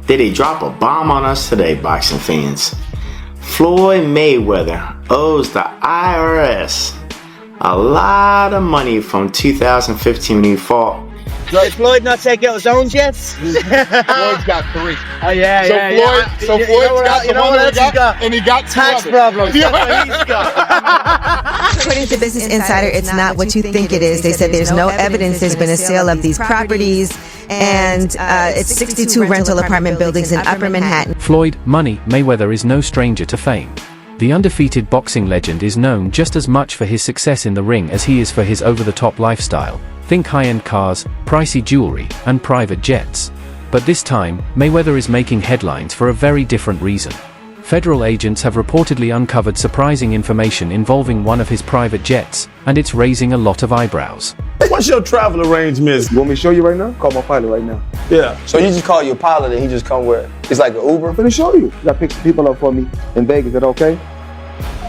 Did he drop a bomb on us today, boxing fans? Floyd Mayweather owes the IRS a lot of money from 2015 when he fought. Did Floyd not take out his own jets? Floyd's got 3. Oh yeah, So Floyd's got the one he got, and he got tax problems. That's what he's got. According to Business Insider, it's not what you think it is. They said there's no evidence there's been a sale of these properties, and it's 62 rental apartment buildings in Upper Manhattan. Floyd Money Mayweather is no stranger to fame. The undefeated boxing legend is known just as much for his success in the ring as he is for his over-the-top lifestyle. Think high-end cars, pricey jewelry, and private jets. But this time, Mayweather is making headlines for a very different reason. Federal agents have reportedly uncovered surprising information involving one of his private jets, and it's raising a lot of eyebrows. What's your travel arrangements? You want me to show you right now? Call my pilot right now. Yeah. So you just call your pilot and he just come where? It's like an Uber? Let me show you. You gotta pick some people up for me in Vegas. Is that okay?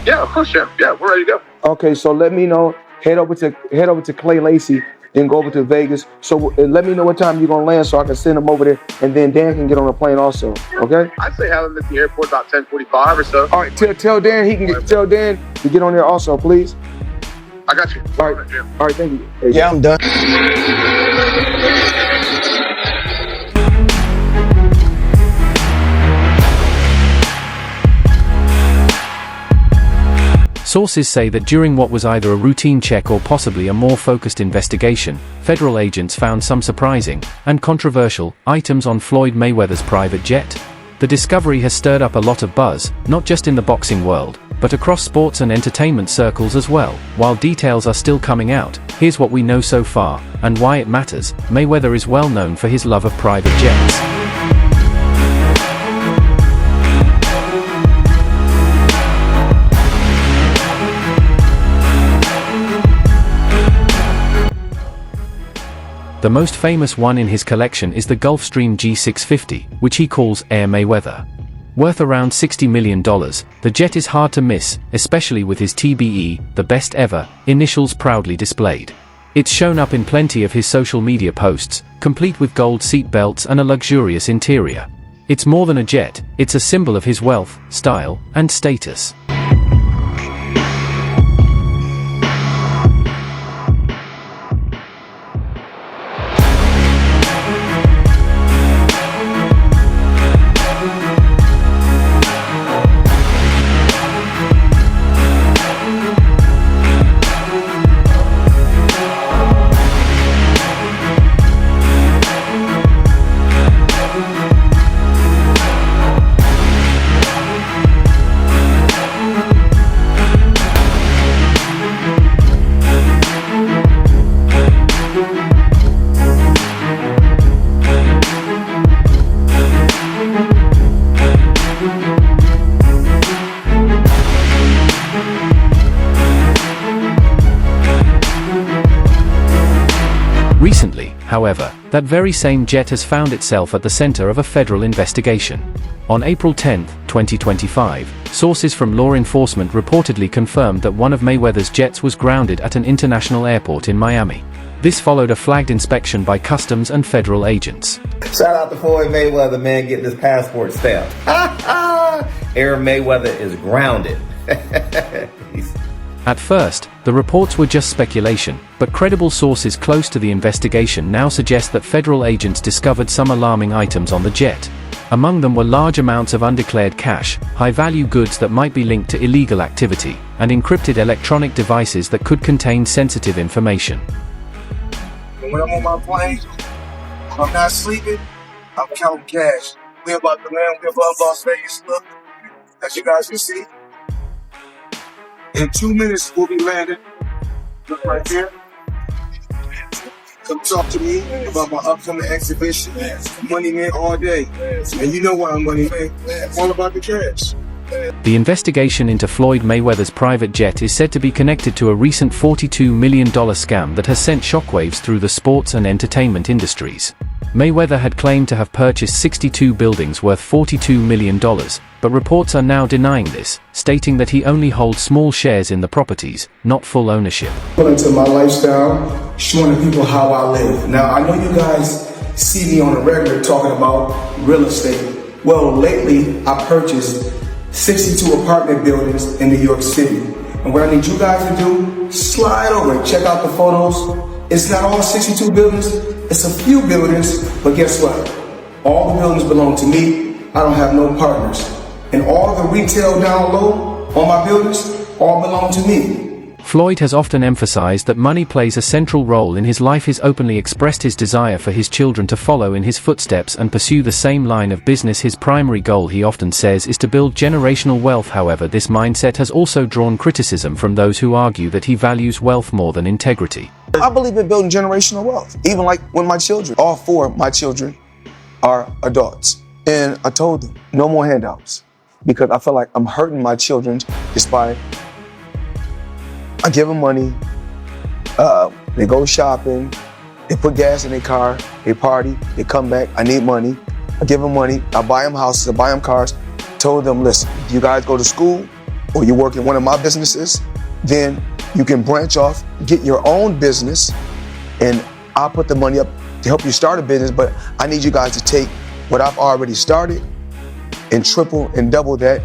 Yeah, of course, Chef. Yeah, we're ready to go. Okay, so let me know. Head over to Clay Lacey and go over to Vegas. So let me know what time you're gonna land so I can send him over there, and then Dan can get on the plane also. Okay? I'd say have him at the airport about 10:45 or so. All right, tell Dan tell Dan to get on there also, please. I got you. All right, thank you. Hey, Yeah, I'm done. Sources say that during what was either a routine check or possibly a more focused investigation, federal agents found some surprising and controversial items on Floyd Mayweather's private jet. The discovery has stirred up a lot of buzz, not just in the boxing world, but across sports and entertainment circles as well. While details are still coming out, here's what we know so far, and why it matters. Mayweather is well known for his love of private jets. The most famous one in his collection is the Gulfstream G650, which he calls Air Mayweather. Worth around $60 million, the jet is hard to miss, especially with his TBE, the best ever, initials proudly displayed. It's shown up in plenty of his social media posts, complete with gold seat belts and a luxurious interior. It's more than a jet, it's a symbol of his wealth, style, and status. Recently, however, that very same jet has found itself at the center of a federal investigation. On April 10, 2025, sources from law enforcement reportedly confirmed that one of Mayweather's jets was grounded at an international airport in Miami. This followed a flagged inspection by customs and federal agents. Shout out to Floyd Mayweather, man, getting his passport stamped. Air Mayweather is grounded. At first, the reports were just speculation, but credible sources close to the investigation now suggest that federal agents discovered some alarming items on the jet. Among them were large amounts of undeclared cash, high-value goods that might be linked to illegal activity, and encrypted electronic devices that could contain sensitive information. When I'm on my plane, I'm not sleeping, I'm counting cash. We're about to land, we're above Las Vegas. Look, as you guys can see. In 2 minutes, we'll be landing. Look right there. Come talk to me about my upcoming exhibition. Money Man all day. And you know why I'm Money Man. It's all about the cash. The investigation into Floyd Mayweather's private jet is said to be connected to a recent $42 million scam that has sent shockwaves through the sports and entertainment industries. Mayweather had claimed to have purchased 62 buildings worth $42 million, but reports are now denying this, stating that he only holds small shares in the properties, not full ownership. Into my lifestyle, showing the people how I live. Now, I know you guys see me on a regular talking about real estate. Well, lately I purchased 62 apartment buildings in New York City. And what I need you guys to do, slide over and check out the photos. It's not all 62 buildings, it's a few buildings, but guess what? All the buildings belong to me. I don't have no partners. And all the retail down low on my buildings all belong to me. Floyd has often emphasized that money plays a central role in his life. He's openly expressed his desire for his children to follow in his footsteps and pursue the same line of business. His primary goal, he often says, is to build generational wealth. However, this mindset has also drawn criticism from those who argue that he values wealth more than integrity. I believe in building generational wealth. Even like when my children, all four of my children are adults. And I told them, no more handouts. Because I feel like I'm hurting my children just by, I give them money, they go shopping, they put gas in their car, they party, they come back, I need money. I give them money, I buy them houses, I buy them cars. Told them, listen, if you guys go to school or you work in one of my businesses, then you can branch off, get your own business, and I'll put the money up to help you start a business, but I need you guys to take what I've already started and triple and double that,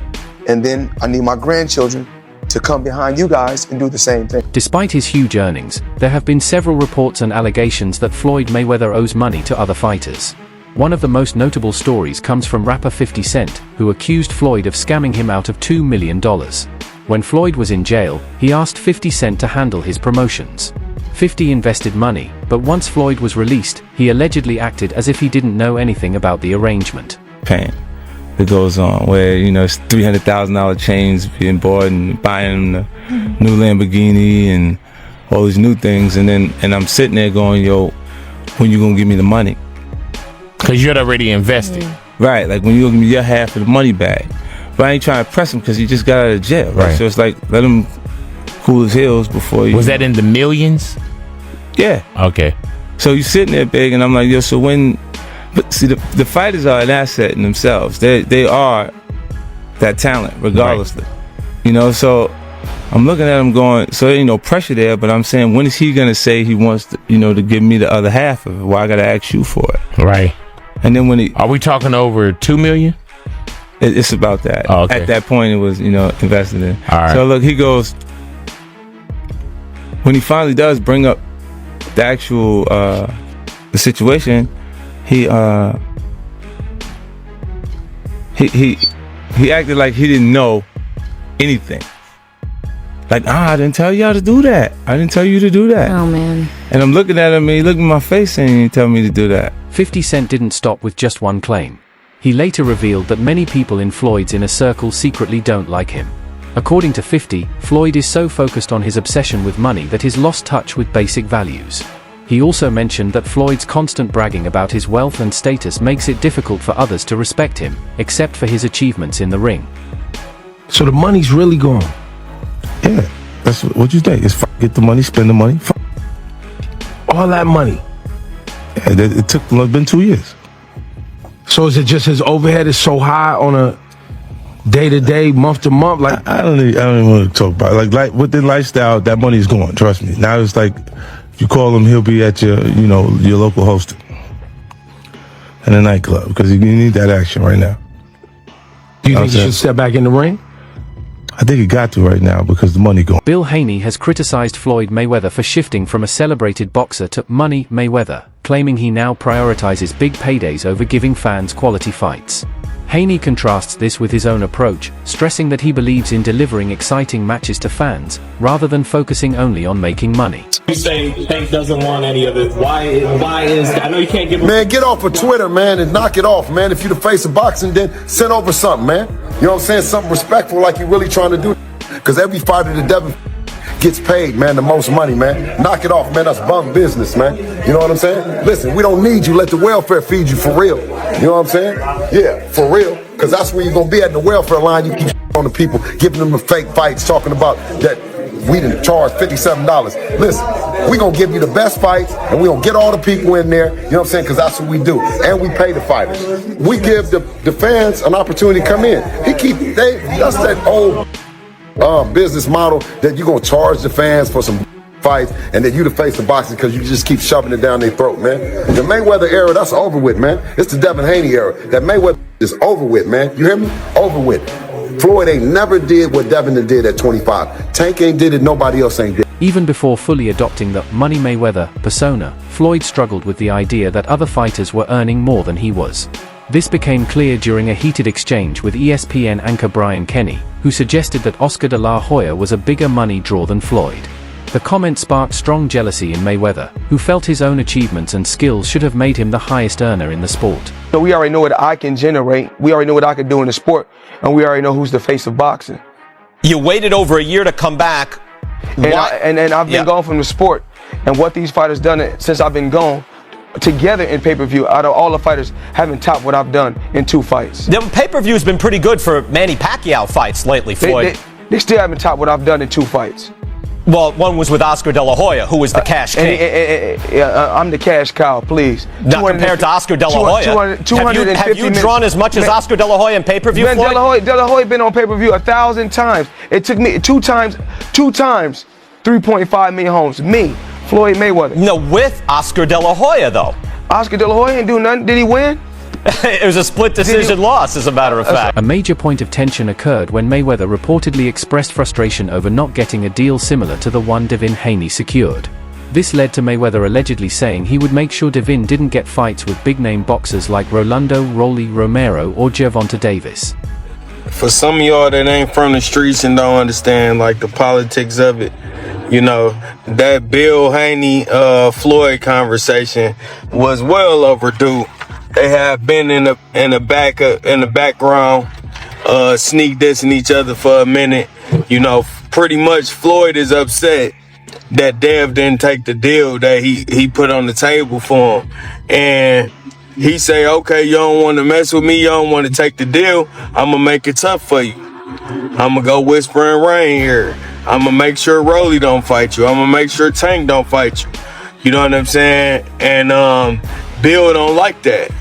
and then I need my grandchildren to come behind you guys and do the same thing. Despite his huge earnings, there have been several reports and allegations that Floyd Mayweather owes money to other fighters. One of the most notable stories comes from rapper 50 Cent, who accused Floyd of scamming him out of $2 million. When Floyd was in jail, he asked 50 Cent to handle his promotions. 50 invested money, but once Floyd was released, he allegedly acted as if he didn't know anything about the arrangement. Pain that goes on where, you know, it's $300,000 chains being bought and buying the new Lamborghini and all these new things, and I'm sitting there going, yo, when you gonna give me the money? Because you had already invested. Right, like when you gonna give me your half of the money back. But I ain't trying to press him because he just got out of jail, right? So it's like, let him cool his heels before you... Was that in the millions? Yeah. Okay. So you sitting there big, and I'm like, yo, so when... But see, the fighters are an asset in themselves. They are that talent, regardlessly. Right. You know, so I'm looking at him going, so there ain't no pressure there, but I'm saying, when is he going to say he wants to, you know, to give me the other half of it? Why I got to ask you for it? Right. And then when he... Are we talking over $2 million? It's about that. Oh, okay. At that point, it was, you know, invested in. All right. So look, he goes, when he finally does bring up the actual, the situation, he acted like he didn't know anything. Like, I didn't tell y'all to do that. I didn't tell you to do that. Oh, man. And I'm looking at him, and he looked in my face saying he didn't tell me to do that. 50 Cent didn't stop with just one claim. He later revealed that many people in Floyd's inner circle secretly don't like him. According to 50, Floyd is so focused on his obsession with money that he's lost touch with basic values. He also mentioned that Floyd's constant bragging about his wealth and status makes it difficult for others to respect him, except for his achievements in the ring. So the money's really gone? Yeah, that's what you think. It's get the money, spend the money. All that money? Yeah, it took been 2 years. So is it just his overhead is so high on a day-to-day, month-to-month? Like I don't even want to talk about it. Like with the lifestyle, that money's gone. Trust me. Now it's like, if you call him, he'll be at your, you know, your local host in a nightclub because you need that action right now. Do you think he should step back in the ring? I think he got to right now because the money gone. Bill Haney has criticized Floyd Mayweather for shifting from a celebrated boxer to Money Mayweather, claiming he now prioritizes big paydays over giving fans quality fights. Haney contrasts this with his own approach, stressing that he believes in delivering exciting matches to fans, rather than focusing only on making money. You say Tank doesn't want any of it. Why is, I know you can't give him... Man, get off of Twitter, man, and knock it off, man. If you the face of boxing, then send over something, man. You know what I'm saying? Something respectful like you really trying to do. Because every fighter that Devin gets paid, man, the most money, man. Knock it off, man. That's bum business, man. You know what I'm saying? Listen, we don't need you. Let the welfare feed you for real. You know what I'm saying? Yeah, for real. Because that's where you're going to be at the welfare line. You keep on the people, giving them the fake fights, talking about that we didn't charge $57. Listen, we going to give you the best fights, and we going to get all the people in there, you know what I'm saying, because that's what we do. And we pay the fighters. We give the fans an opportunity to come in. That's that old business model that you're going to charge the fans for some fights, and then you the face of boxing because you just keep shoving it down their throat, man. The Mayweather era, that's over with, man. It's the Devin Haney era. That Mayweather is over with, man. You hear me? Over with. Floyd ain't never did what Devin did at 25. Tank ain't did it, nobody else ain't did. Even before fully adopting the Money Mayweather persona, Floyd struggled with the idea that other fighters were earning more than he was. This became clear during a heated exchange with ESPN anchor Brian Kenny, who suggested that Oscar de la Hoya was a bigger money draw than Floyd. The comment sparked strong jealousy in Mayweather, who felt his own achievements and skills should have made him the highest earner in the sport. So we already know what I can generate. We already know what I can do in the sport, and we already know who's the face of boxing. You waited over a year to come back. And I've been gone from the sport, and what these fighters done since I've been gone, together in pay-per-view, out of all the fighters, haven't topped what I've done in 2 fights. The pay-per-view has been pretty good for Manny Pacquiao fights lately, Floyd. They still haven't topped what I've done in 2 fights. Well, one was with Oscar de la Hoya, who was the cash king. I'm the cash cow, please. Not compared to Oscar de la Hoya. Have you drawn as much as Oscar de la Hoya in pay-per-view, Man, Floyd? De La Hoya been on pay-per-view 1,000 times. It took me 2 times, 3.5 million homes. Me, Floyd Mayweather. No, with Oscar de la Hoya, though. Oscar de la Hoya ain't do nothing. Did he win? It was a split decision loss, as a matter of fact. A major point of tension occurred when Mayweather reportedly expressed frustration over not getting a deal similar to the one Devin Haney secured. This led to Mayweather allegedly saying he would make sure Devin didn't get fights with big-name boxers like Rolando Rolly Romero or Gervonta Davis. For some of y'all that ain't from the streets and don't understand like the politics of it, you know, that Bill Haney Floyd conversation was well overdue. They have been in the background, sneak dissing each other for a minute. You know, pretty much Floyd is upset that Dev didn't take the deal that he put on the table for him, and he say, okay, you don't want to mess with me, you don't want to take the deal, I'm gonna make it tough for you. I'm gonna go whisper and rain here. I'm gonna make sure Rolly don't fight you. I'm gonna make sure Tank don't fight you. You know what I'm saying? And Bill don't like that.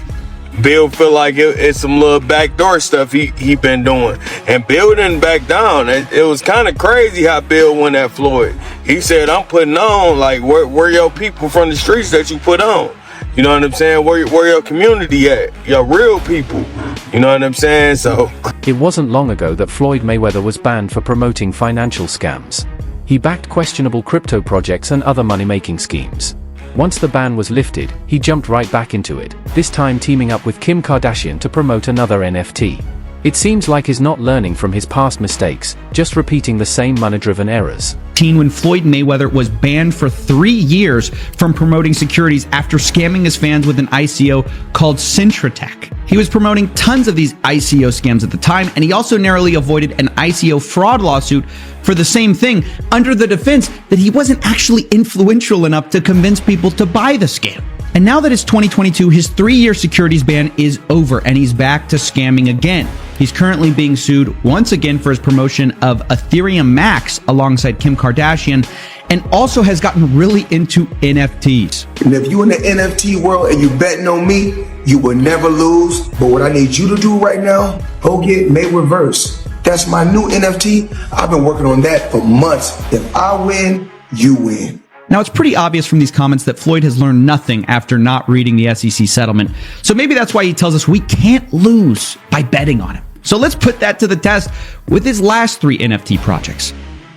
Bill feel like it's some little backdoor stuff he been doing. And Bill didn't back down. It was kind of crazy how Bill went at Floyd. He said, I'm putting on, like, where your people from the streets that you put on? You know what I'm saying? Where your community at? Your real people. You know what I'm saying? So it wasn't long ago that Floyd Mayweather was banned for promoting financial scams. He backed questionable crypto projects and other money-making schemes. Once the ban was lifted, he jumped right back into it, this time teaming up with Kim Kardashian to promote another NFT. It seems like he's not learning from his past mistakes, just repeating the same money-driven errors. When Floyd Mayweather was banned for 3 years from promoting securities after scamming his fans with an ICO called Cintratec. He was promoting tons of these ICO scams at the time, and he also narrowly avoided an ICO fraud lawsuit for the same thing, under the defense that he wasn't actually influential enough to convince people to buy the scam. And now that it's 2022, his 3-year securities ban is over, and he's back to scamming again. He's currently being sued once again for his promotion of Ethereum Max alongside Kim Kardashian, and also has gotten really into NFTs. And if you in the NFT world and you betting on me, you will never lose. But what I need you to do right now, go get Mayweatherverse. That's my new NFT. I've been working on that for months. If I win, you win. Now, it's pretty obvious from these comments that Floyd has learned nothing after not reading the SEC settlement. So maybe that's why he tells us we can't lose by betting on him. So let's put that to the test with his last 3 NFT projects.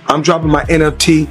I'm dropping my NFT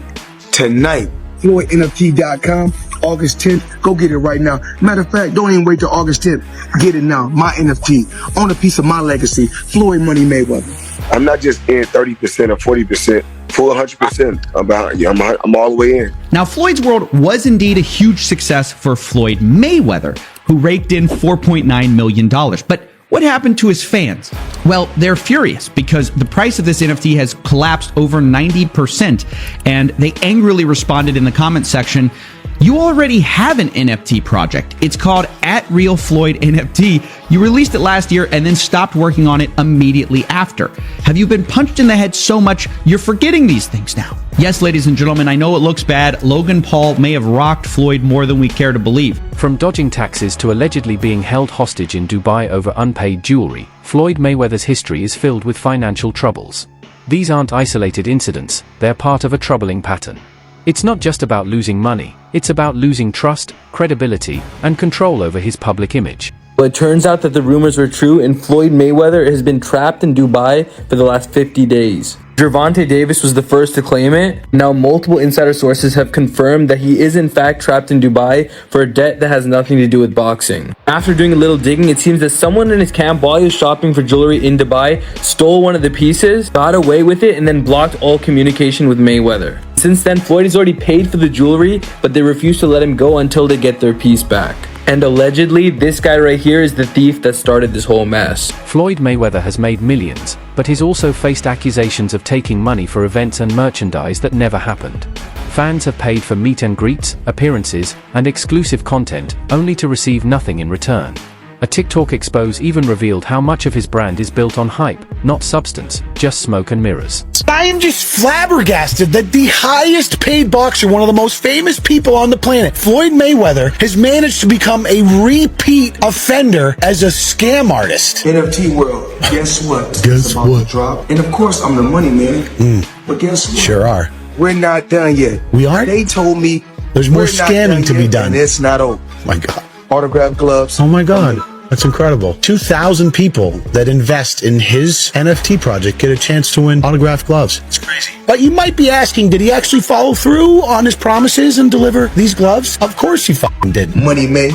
tonight. FloydNFT.com, August 10th. Go get it right now. Matter of fact, don't even wait till August 10th. Get it now. My NFT. Own a piece of my legacy. Floyd Money Mayweather. I'm not just in 30% or 40%. Full 100%. I'm behind you. I'm all the way in. Now, Floyd's World was indeed a huge success for Floyd Mayweather, who raked in $4.9 million. But what happened to his fans? Well, they're furious because the price of this NFT has collapsed over 90%, and they angrily responded in the comments section, "You already have an NFT project. It's called @RealFloydNFT. You released it last year and then stopped working on it immediately after. Have you been punched in the head so much you're forgetting these things now?" Yes, ladies and gentlemen, I know it looks bad. Logan Paul may have rocked Floyd more than we care to believe. From dodging taxes to allegedly being held hostage in Dubai over unpaid jewelry, Floyd Mayweather's history is filled with financial troubles. These aren't isolated incidents, they're part of a troubling pattern. It's not just about losing money, it's about losing trust, credibility, and control over his public image. Well, it turns out that the rumors were true, and Floyd Mayweather has been trapped in Dubai for the last 50 days. Gervonta Davis was the first to claim it. Now multiple insider sources have confirmed that he is in fact trapped in Dubai for a debt that has nothing to do with boxing. After doing a little digging, it seems that someone in his camp while he was shopping for jewelry in Dubai stole one of the pieces, got away with it, and then blocked all communication with Mayweather. Since then, Floyd has already paid for the jewelry, but they refuse to let him go until they get their piece back. And allegedly, this guy right here is the thief that started this whole mess. Floyd Mayweather has made millions, but he's also faced accusations of taking money for events and merchandise that never happened. Fans have paid for meet and greets, appearances, and exclusive content, only to receive nothing in return. A TikTok expose even revealed how much of his brand is built on hype, not substance, just smoke and mirrors. I am just flabbergasted that the highest paid boxer, one of the most famous people on the planet, Floyd Mayweather, has managed to become a repeat offender as a scam artist. NFT world, guess what? Guess what? Drop. And of course, I'm the money man. But guess what? Sure are. We're not done yet. We aren't? They told me There's more we're not scamming to be yet, done. and it's not over. My God. Autograph gloves. Oh my God. That's incredible. 2,000 people that invest in his NFT project get a chance to win autographed gloves. It's crazy. But you might be asking, did he actually follow through on his promises and deliver these gloves? Of course he fucking did. Money May,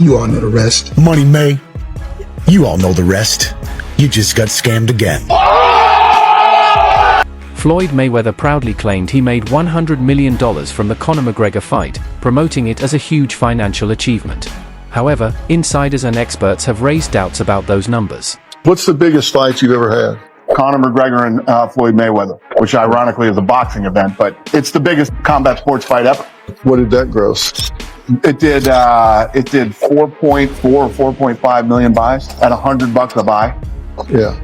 you all know the rest. Money May, you all know the rest. You just got scammed again. Floyd Mayweather proudly claimed he made $100 million from the Conor McGregor fight, promoting it as a huge financial achievement. However, insiders and experts have raised doubts about those numbers. What's the biggest fight you've ever had? Conor McGregor and Floyd Mayweather, which ironically is a boxing event, but it's the biggest combat sports fight ever. What did that gross? It did 4.4 or 4.5 million buys at $100 a buy. Yeah.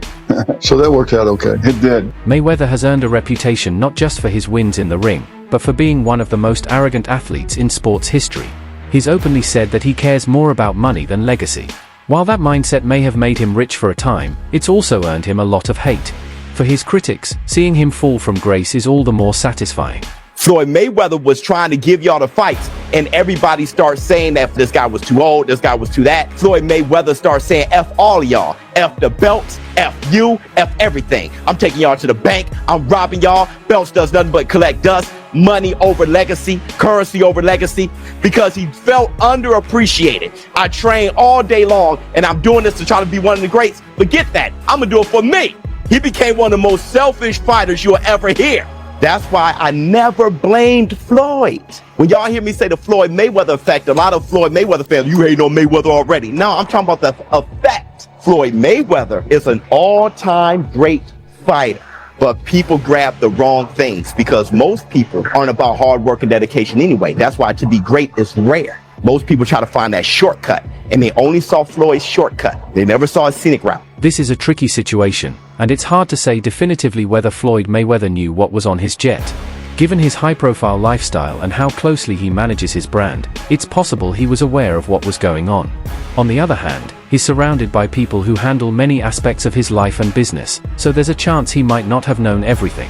So that worked out okay. It did. Mayweather has earned a reputation not just for his wins in the ring, but for being one of the most arrogant athletes in sports history. He's openly said that he cares more about money than legacy. While that mindset may have made him rich for a time, it's also earned him a lot of hate. For his critics, seeing him fall from grace is all the more satisfying. Floyd Mayweather was trying to give y'all the fights, and everybody starts saying that this guy was too old, this guy was too that. Floyd Mayweather starts saying F all of y'all. F the belts, F you, F everything. I'm taking y'all to the bank, I'm robbing y'all. Belts does nothing but collect dust. Money over legacy, currency over legacy, because he felt underappreciated. I train all day long, and I'm doing this to try to be one of the greats. Forget that, I'm gonna do it for me. He became one of the most selfish fighters you'll ever hear. That's why I never blamed Floyd. When y'all hear me say the Floyd Mayweather effect, a lot of Floyd Mayweather fans, you hate on Mayweather already. No, I'm talking about the effect. Floyd Mayweather is an all-time great fighter, but people grab the wrong things because most people aren't about hard work and dedication anyway. That's why to be great is rare. Most people try to find that shortcut, and they only saw Floyd's shortcut. They never saw a scenic route. This is a tricky situation, and it's hard to say definitively whether Floyd Mayweather knew what was on his jet. Given his high-profile lifestyle and how closely he manages his brand, it's possible he was aware of what was going on. On the other hand, he's surrounded by people who handle many aspects of his life and business, so there's a chance he might not have known everything.